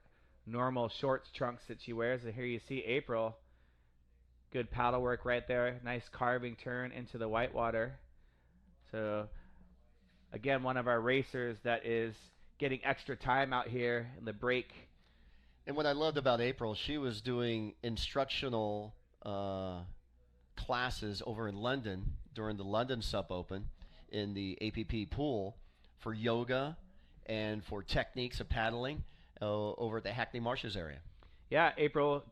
normal shorts trunks that she wears. And here you see April. Good paddle work right there. Nice carving turn into the whitewater. So, again, one of our racers that is getting extra time out here in the break. And what I loved about April, she was doing instructional classes over in London during the London Sup Open in the APP pool for yoga and for techniques of paddling over at the Hackney Marshes area. Yeah, April,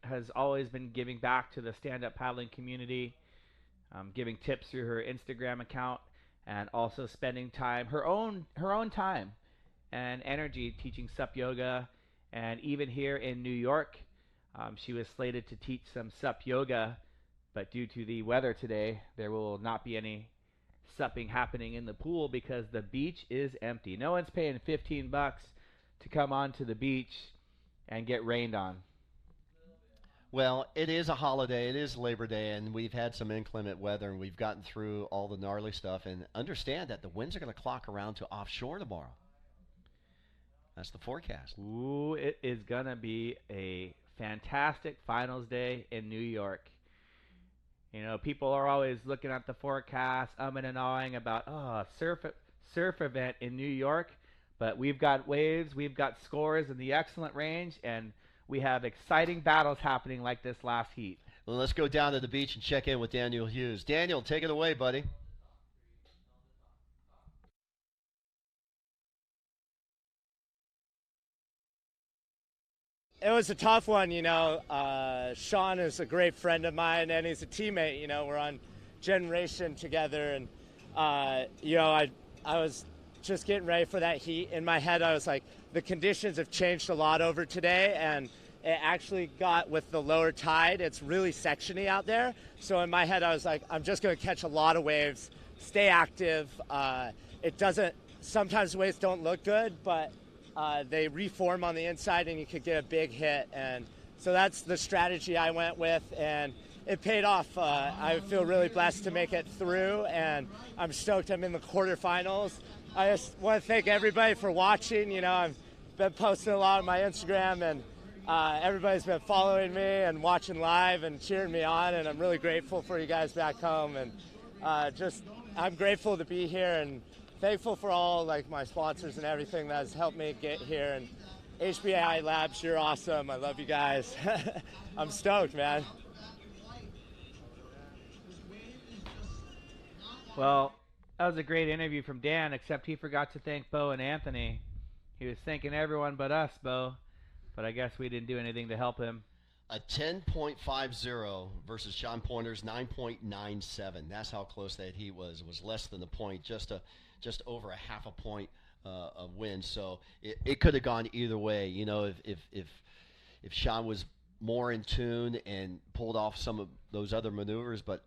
has always been giving back to the stand-up paddling community, giving tips through her Instagram account, and also spending time, her own time and energy teaching sup yoga. And even here in New York, she was slated to teach some sup yoga, but due to the weather today, there will not be any supping happening in the pool because the beach is empty. No one's paying $15 to come onto the beach and get rained on. Well, it is a holiday. It is Labor Day, and we've had some inclement weather, and we've gotten through all the gnarly stuff. And understand that the winds are going to clock around to offshore tomorrow. That's the forecast. Ooh, it is going to be a fantastic finals day in New York. People are always looking at the forecast, and ahhing about, surf event in New York. But we've got waves, we've got scores in the excellent range, and we have exciting battles happening like this last heat. Well, let's go down to the beach and check in with Daniel Hughes. Daniel, take it away, buddy. It was a tough one, you know. Sean is a great friend of mine, and he's a teammate. You know, we're on generation together, and you know, I was just getting ready for that heat. In my head, I was like, the conditions have changed a lot over today, and it actually got with the lower tide. It's really sectiony out there. So in my head, I was like, I'm just going to catch a lot of waves, stay active. It doesn't. Sometimes the waves don't look good, but they reform on the inside, and you could get a big hit. And so that's the strategy I went with, and it paid off. I feel really blessed to make it through, and I'm stoked I'm in the quarterfinals. I just want to thank everybody for watching. You know, I've been posting a lot on my Instagram, and everybody's been following me and watching live and cheering me on, and I'm really grateful for you guys back home. And I'm grateful to be here and thankful for all like my sponsors and everything that has helped me get here. And HBAI Labs, you're awesome. I love you guys. I'm stoked, man. Well, that was a great interview from Dan, except he forgot to thank Bo and Anthony. He was thanking everyone but us, Bo. But I guess we didn't do anything to help him. A 10.50 versus Sean Pointer's 9.97. That's how close that heat was. It was less than a point, just over a half a point of win. So it could have gone either way. You know, if Sean was more in tune and pulled off some of those other maneuvers, but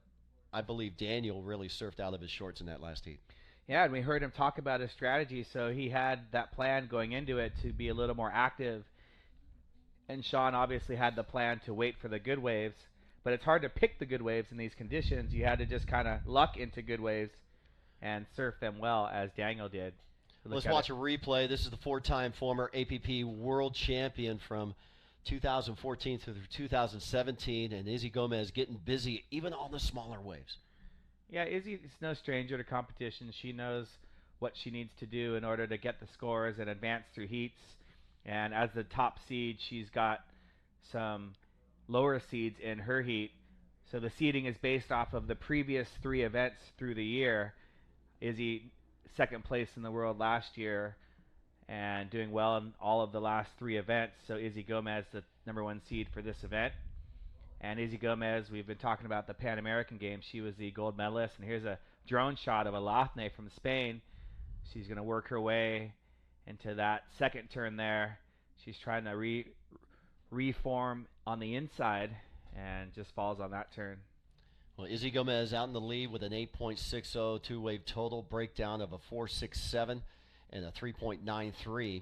I believe Daniel really surfed out of his shorts in that last heat. Yeah, and we heard him talk about his strategy, so he had that plan going into it to be a little more active. And Sean obviously had the plan to wait for the good waves, but it's hard to pick the good waves in these conditions. You had to just kind of luck into good waves and surf them well, as Daniel did. Let's watch a replay. This is the four-time former APP world champion from 2014 through 2017, and Izzy Gomez getting busy even on the smaller waves. Yeah, Izzy is no stranger to competition. She knows what she needs to do in order to get the scores and advance through heats. And as the top seed, she's got some lower seeds in her heat. So the seeding is based off of the previous 3 events through the year. Izzy, second place in the world last year and doing well in all of the last 3 events. So Izzy Gomez, the number 1 seed for this event. And Izzy Gomez, we've been talking about the Pan American Games. She was the gold medalist. And here's a drone shot of Alafne from Spain. She's going to work her way into that second turn there. She's trying to reform on the inside and just falls on that turn. Well, Izzy Gomez out in the lead with an 8.60 two-wave total, breakdown of a 4.67 and a 3.93.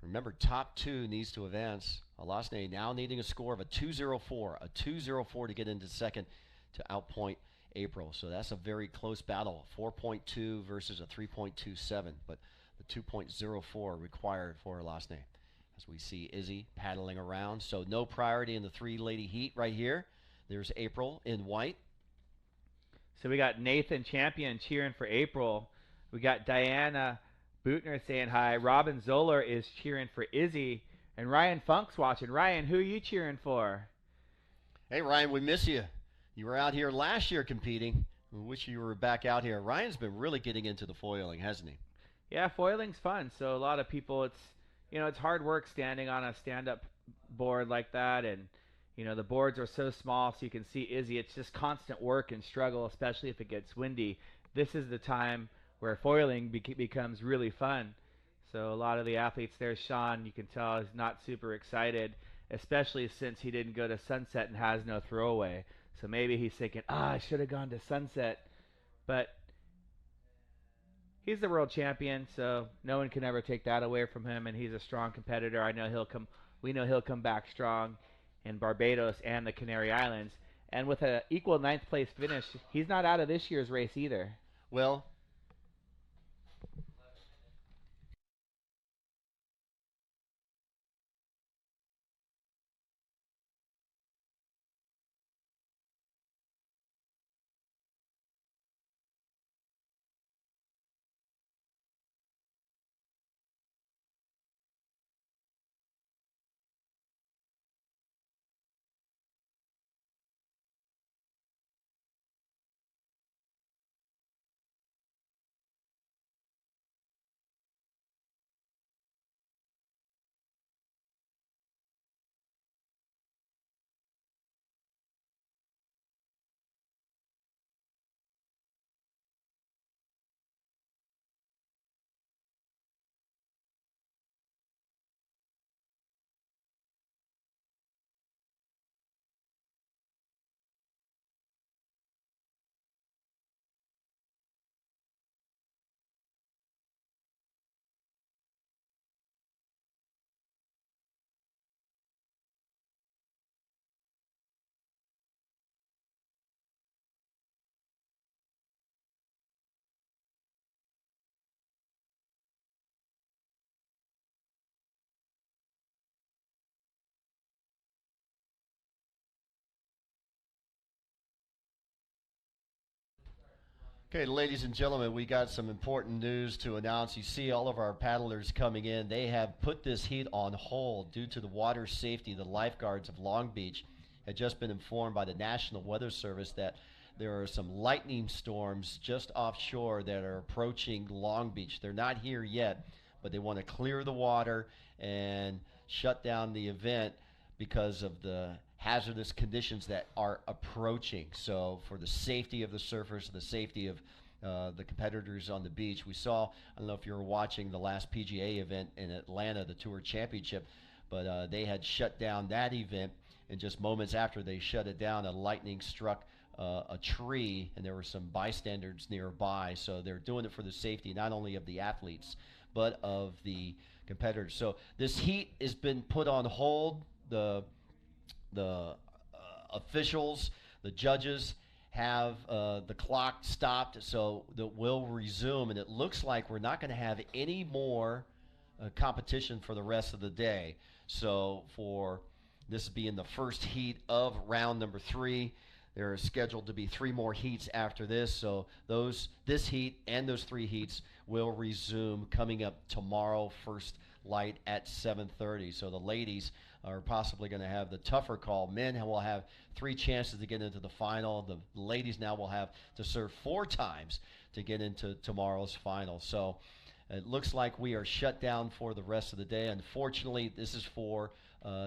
Remember, top 2 needs to advance. Alasne now needing a score of a 2.04 to get into second to outpoint April. So that's a very close battle, 4.2 versus a 3.27, but the 2.04 required for Alasne. As we see Izzy paddling around. So no priority in the 3-lady heat right here. There's April in white. So we got Nathan Champion cheering for April. We got Diana Bootner saying hi. Robin Zoller is cheering for Izzy. And Ryan Funk's watching. Ryan, who are you cheering for? Hey, Ryan, we miss you. You were out here last year competing. We wish you were back out here. Ryan's been really getting into the foiling, hasn't he? Yeah, foiling's fun. So a lot of people, it's hard work standing on a stand-up board like that. And, the boards are so small so you can see Izzy. It's just constant work and struggle, especially if it gets windy. This is the time where foiling becomes really fun. So a lot of the athletes there, Sean, you can tell is not super excited, especially since he didn't go to Sunset and has no throwaway. So maybe he's thinking, I should have gone to Sunset. But he's the world champion, so no one can ever take that away from him, and he's a strong competitor. We know he'll come back strong in Barbados and the Canary Islands. And with an equal 9th place finish, he's not out of this year's race either. Well, Okay, ladies and gentlemen, we got some important news to announce. You see all of our paddlers coming in. They have put this heat on hold due to the water safety. The lifeguards of Long Beach had just been informed by the National Weather Service that there are some lightning storms just offshore that are approaching Long Beach. They're not here yet, but they want to clear the water and shut down the event because of the hazardous conditions that are approaching. So for the safety of the surfers, the safety of the competitors on the beach, we saw, I don't know if you were watching the last PGA event in Atlanta, the Tour Championship, but they had shut down that event, and just moments after they shut it down, a lightning struck a tree, and there were some bystanders nearby. So they're doing it for the safety not only of the athletes, but of the competitors. So this heat has been put on hold. The officials, the judges have the clock stopped, so that will resume, and it looks like we're not going to have any more competition for the rest of the day. So for this being the first heat of round number 3, there are scheduled to be 3 more heats after this, so this heat and those 3 heats will resume coming up tomorrow, first light at 7:30. So the ladies are possibly going to have the tougher call. Men will have 3 chances to get into the final. The ladies now will have to serve 4 times to get into tomorrow's final. So it looks like we are shut down for the rest of the day. Unfortunately, this is for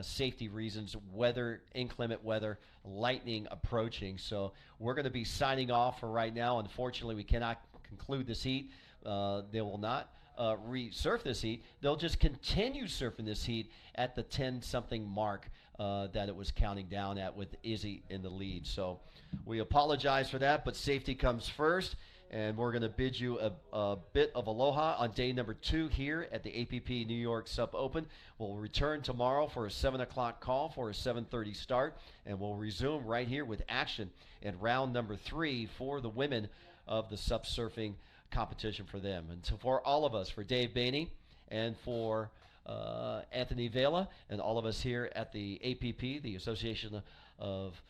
safety reasons, weather, inclement weather, lightning approaching. So we're going to be signing off for right now. Unfortunately, we cannot conclude this heat. They will not resurf this heat. They'll just continue surfing this heat at the 10-something mark that it was counting down at, with Izzy in the lead. So we apologize for that, but safety comes first, and we're going to bid you a bit of aloha on day number 2 here at the APP New York Sup Open. We'll return tomorrow for a 7 o'clock call for a 7:30 start, and we'll resume right here with action in round number 3 for the women of the Sup Surfing competition for them. And so for all of us, for Dave Bainey and for Anthony Vela and all of us here at the APP, the Association of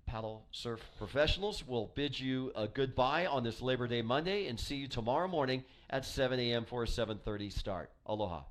Paddle Surf Professionals, we'll bid you a goodbye on this Labor Day Monday and see you tomorrow morning at 7 a.m. for a 7:30 start. Aloha.